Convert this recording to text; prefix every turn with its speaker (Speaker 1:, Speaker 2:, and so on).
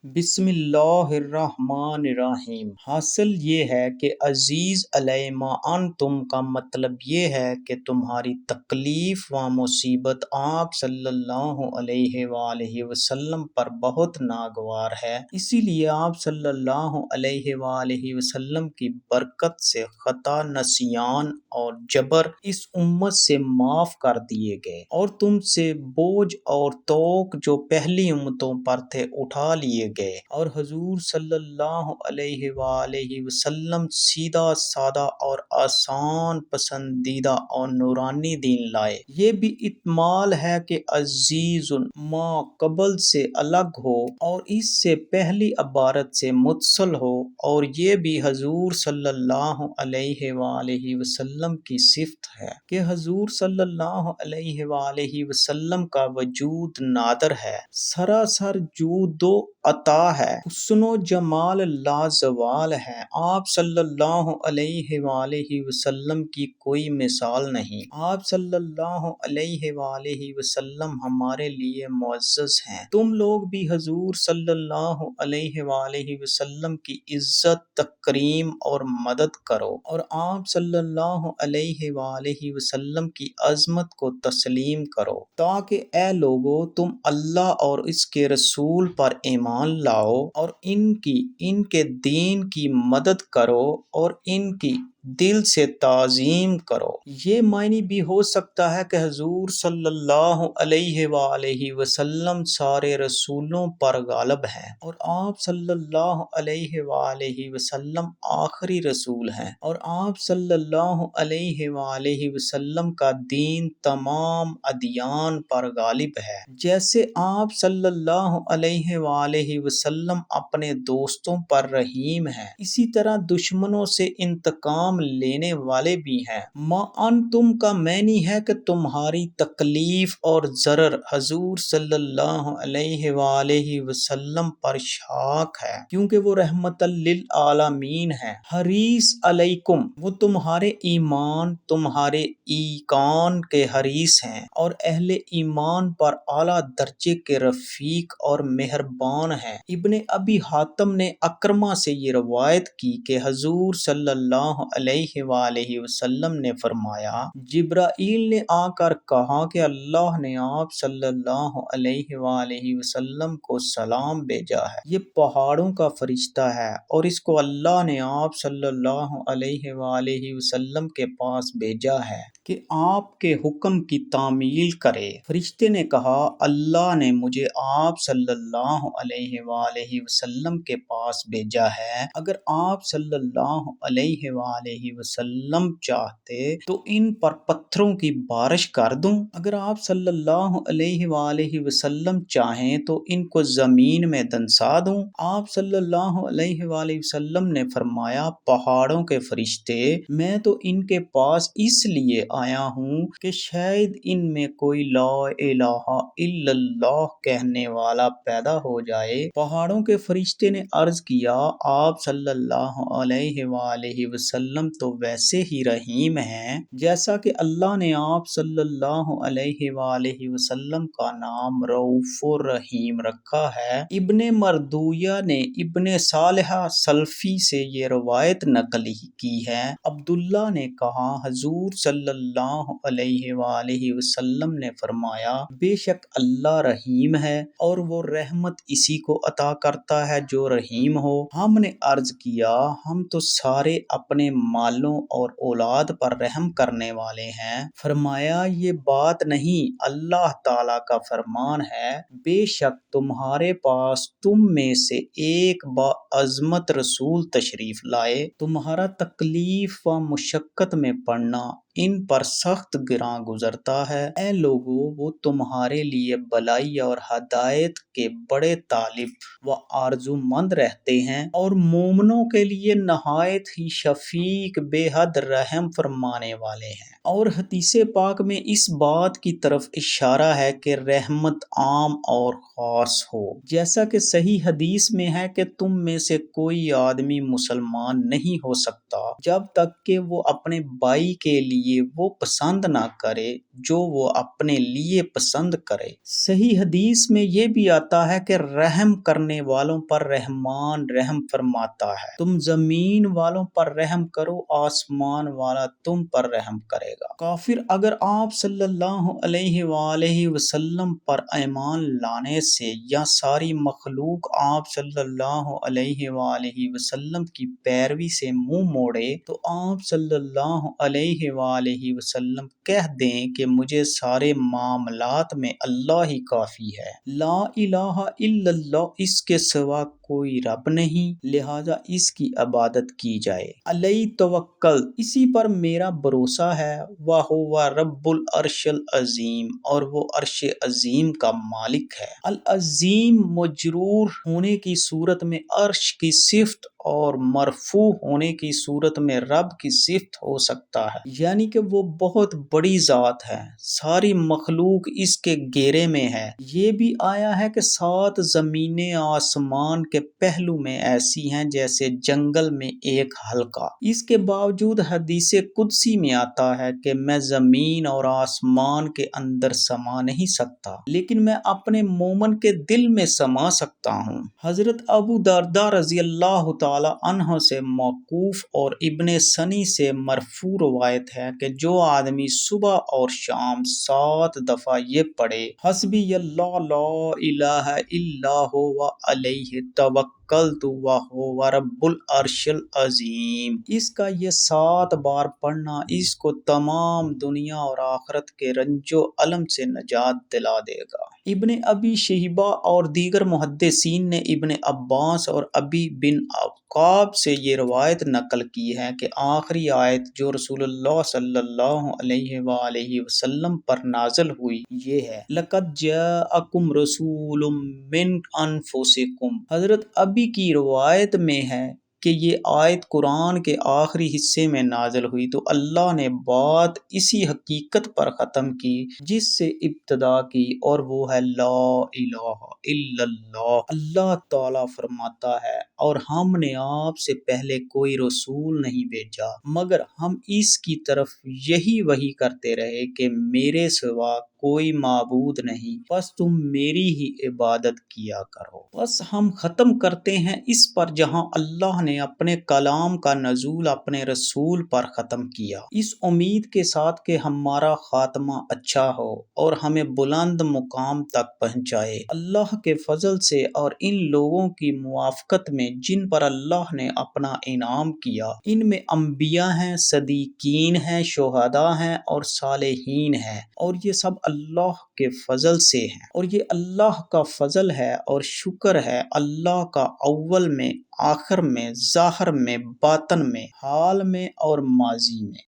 Speaker 1: بسم اللہ الرحمن الرحیم۔ حاصل یہ ہے کہ عزیز علیہ ما انتم کا مطلب یہ ہے کہ تمہاری تکلیف و مصیبت آپ صلی اللہ علیہ وآلہ وسلم پر بہت ناگوار ہے، اسی لیے آپ صلی اللہ علیہ وآلہ وسلم کی برکت سے خطا، نسیان اور جبر اس امت سے معاف کر دیے گئے، اور تم سے بوجھ اور توق جو پہلی امتوں پر تھے اٹھا لیے گئے، اور حضور صلی اللہ علیہ وآلہ وسلم سیدھا، سادہ اور آسان، پسندیدہ اور نورانی دین لائے۔ یہ بھی احتمال ہے کہ عزیز ما قبل سے الگ ہو اور اس سے پہلی عبارت سے متصل ہو، اور یہ بھی حضور صلی اللہ علیہ وآلہ وسلم کی صفت ہے کہ حضور صلی اللہ علیہ وآلہ وسلم کا وجود نادر ہے، سراسر جود و عطا ہے، حسن و جمال لازوال ہے۔ آپ صلی اللہ علیہ وآلہ وسلم کی کوئی مثال نہیں۔ آپ صلی اللہ علیہ وآلہ وسلم ہمارے لیے معزز ہیں۔ تم لوگ بھی حضور صلی اللہ علیہ وآلہ وسلم کی عزت، تکریم اور مدد کرو، اور آپ صلی اللہ علیہ وآلہ وسلم کی عظمت کو تسلیم کرو، تاکہ اے لوگو تم اللہ اور اس کے رسول پر ایمان لاؤ، اور ان کے دین کی مدد کرو اور ان کی دل سے تعظیم کرو۔ یہ معنی بھی ہو سکتا ہے کہ حضور صلی اللہ علیہ وآلہ وسلم سارے رسولوں پر غالب ہیں، اور آپ صلی اللہ علیہ وآلہ وسلم آخری رسول ہیں، اور آپ صلی اللہ علیہ وآلہ وسلم کا دین تمام ادیان پر غالب ہے۔ جیسے آپ صلی اللہ علیہ وآلہ وسلم اپنے دوستوں پر رحیم ہیں، اسی طرح دشمنوں سے انتقام لینے والے بھی ہیں۔ ما انتم کا معنی ہے کہ تمہاری تکلیف اور ضرر حضور صلی اللہ علیہ وآلہ وسلم پر شاق ہے، کیونکہ وہ رحمت للعالمین ہے۔ حریص علیکم، وہ تمہارے ایمان، تمہارے ایقان کے حریص ہیں، اور اہل ایمان پر اعلیٰ درجے کے رفیق اور مہربان ہیں۔ ابن ابی حاتم نے اکرمہ سے یہ روایت کی کہ حضور صلی اللہ علیہ وآلہ وسلم نے فرمایا، جبرائیل نے آ کر کہا کہ اللہ نے آپ صلی اللہ علیہ وآلہ وسلم کو سلام بھیجا ہے، یہ پہاڑوں کا فرشتہ ہے، اور اس کو اللہ نے آپ صلی اللہ علیہ وآلہ وسلم کے پاس بھیجا ہے کہ آپ کے حکم کی تعمیل کرے۔ فرشتے نے کہا، اللہ نے مجھے آپ صلی اللہ علیہ وآلہ وسلم کے پاس بھیجا ہے، اگر آپ صلی اللہ علیہ وآلہ وسلم چاہتے تو ان پر پتھروں کی بارش کر دوں، اگر آپ صلی اللہ علیہ وآلہ وسلم چاہیں تو ان کو زمین میں دنسا دوں۔ آپ صلی اللہ علیہ وآلہ وسلم نے فرمایا، پہاڑوں کے فرشتے، میں تو ان کے پاس اس لیے آیا ہوں کہ شاید ان میں کوئی لا الہ الا اللہ کہنے والا پیدا ہو جائے۔ پہاڑوں کے فرشتے نے عرض کیا، آپ صلی اللہ علیہ وآلہ وسلم تو ویسے ہی رحیم ہیں جیسا کہ اللہ نے آپ صلی اللہ علیہ وآلہ وسلم کا نام رؤوف الرحیم رکھا ہے۔ ابن مردویہ نے ابن صالح سلفی سے یہ روایت نقل کی ہے۔ عبداللہ نے کہا، حضور صلی اللہ علیہ وآلہ وسلم نے فرمایا، بے شک اللہ رحیم ہے، اور وہ رحمت اسی کو عطا کرتا ہے جو رحیم ہو۔ ہم نے عرض کیا، ہم تو سارے اپنے مالوں اور اولاد پر رحم کرنے والے ہیں۔ فرمایا، یہ بات نہیں، اللہ تعالیٰ کا فرمان ہے، بے شک تمہارے پاس تم میں سے ایک باعظمت رسول تشریف لائے، تمہارا تکلیف و مشقت میں پڑنا ان پر سخت گراں گزرتا ہے۔ اے لوگو، وہ تمہارے لیے بلائی اور ہدایت کے بڑے طالب و آرزو مند رہتے ہیں، اور مومنوں کے لیے نہایت ہی شفیق، بے حد رحم فرمانے والے ہیں۔ اور حدیث پاک میں اس بات کی طرف اشارہ ہے کہ رحمت عام اور خاص ہو، جیسا کہ صحیح حدیث میں ہے کہ تم میں سے کوئی آدمی مسلمان نہیں ہو سکتا جب تک کہ وہ اپنے بھائی کے لیے لیے وہ پسند نہ کرے جو وہ اپنے لیے پسند کرے۔ صحیح حدیث میں یہ بھی آتا ہے کہ رحم کرنے والوں پر رحمان رحم فرماتا ہے۔ تم زمین والوں پر رحم کرو، آسمان والا تم پر رحم کرے گا۔ کافر اگر آپ صلی اللہ علیہ وآلہ وسلم پر ایمان لانے سے یا ساری مخلوق آپ صلی اللہ علیہ وآلہ وسلم کی پیروی سے منہ موڑے تو آپ صلی اللہ علیہ وآلہ وسلم کہہ دیں کہ مجھے سارے معاملات میں اللہ ہی کافی ہے، لا الہ الا اللہ، اس کے سوا کوئی رب نہیں، لہذا اس کی عبادت کی جائے۔ علیہ توکل، اسی پر میرا بھروسہ ہے، وَهُوَ رَبُّ العرش العظیم، اور وہ عرش عظیم کا مالک ہے۔ العظیم مجرور ہونے کی صورت میں عرش کی صفت اور مرفوع ہونے کی صورت میں رب کی صفت ہو سکتا ہے، یعنی کہ وہ بہت بڑی ذات ہے، ساری مخلوق اس کے گھیرے میں ہے۔ یہ بھی آیا ہے کہ 7 زمینیں آسمان کے پہلو میں ایسی ہیں جیسے جنگل میں ایک حلقہ۔ اس کے باوجود حدیث قدسی میں آتا ہے کہ میں زمین اور آسمان کے اندر سما نہیں سکتا، لیکن میں اپنے مومن کے دل میں سما سکتا ہوں۔ حضرت ابو درداء رضی اللہ تعالی عنہ سے موقوف اور ابن سنی سے مرفوع روایت ہے کہ جو آدمی صبح اور شام 7 دفعہ یہ پڑھے، حسبی اللہ لا الہ الا هو علیہ توکلت وہو رب العرش العظیم، اس کا یہ 7 بار پڑھنا اس کو تمام دنیا اور آخرت کے رنج و الم سے نجات دلا دے گا۔ ابن ابی شیبہ اور دیگر محدثین نے ابن عباس اور ابی بن عقاب سے یہ روایت نقل کی ہے کہ آخری آیت جو رسول اللہ صلی اللہ علیہ وآلہ وسلم پر نازل ہوئی یہ ہے، لَقَدْ جَاءَكُمْ رَسُولٌ مِّنْ أَنفُسِكُمْ۔ حضرت ابی کی روایت میں ہے کہ یہ آیت قرآن کے آخری حصے میں نازل ہوئی تو اللہ نے بات اسی حقیقت پر ختم کی جس سے ابتدا کی، اور وہ ہے لا الہ الا اللہ۔ اللہ تعالیٰ فرماتا ہے، اور ہم نے آپ سے پہلے کوئی رسول نہیں بھیجا مگر ہم اس کی طرف یہی وحی کرتے رہے کہ میرے سوا کوئی معبود نہیں، بس تم میری ہی عبادت کیا کرو۔ بس ہم ختم کرتے ہیں اس پر جہاں اللہ نے اپنے کلام کا نزول اپنے رسول پر ختم کیا، اس امید کے ساتھ کہ ہمارا خاتمہ اچھا ہو اور ہمیں بلند مقام تک پہنچائے۔ اللہ کے فضل سے اور ان لوگوں کی موافقت میں جن پر اللہ نے اپنا انعام کیا، ان میں انبیاء ہیں، صدیقین ہیں، شہداء ہیں اور صالحین ہیں، اور یہ سب اللہ کے فضل سے ہیں، اور یہ اللہ کا فضل ہے اور شکر ہے اللہ کا، اول میں، آخر میں، ظاہر میں، باطن میں، حال میں اور ماضی میں۔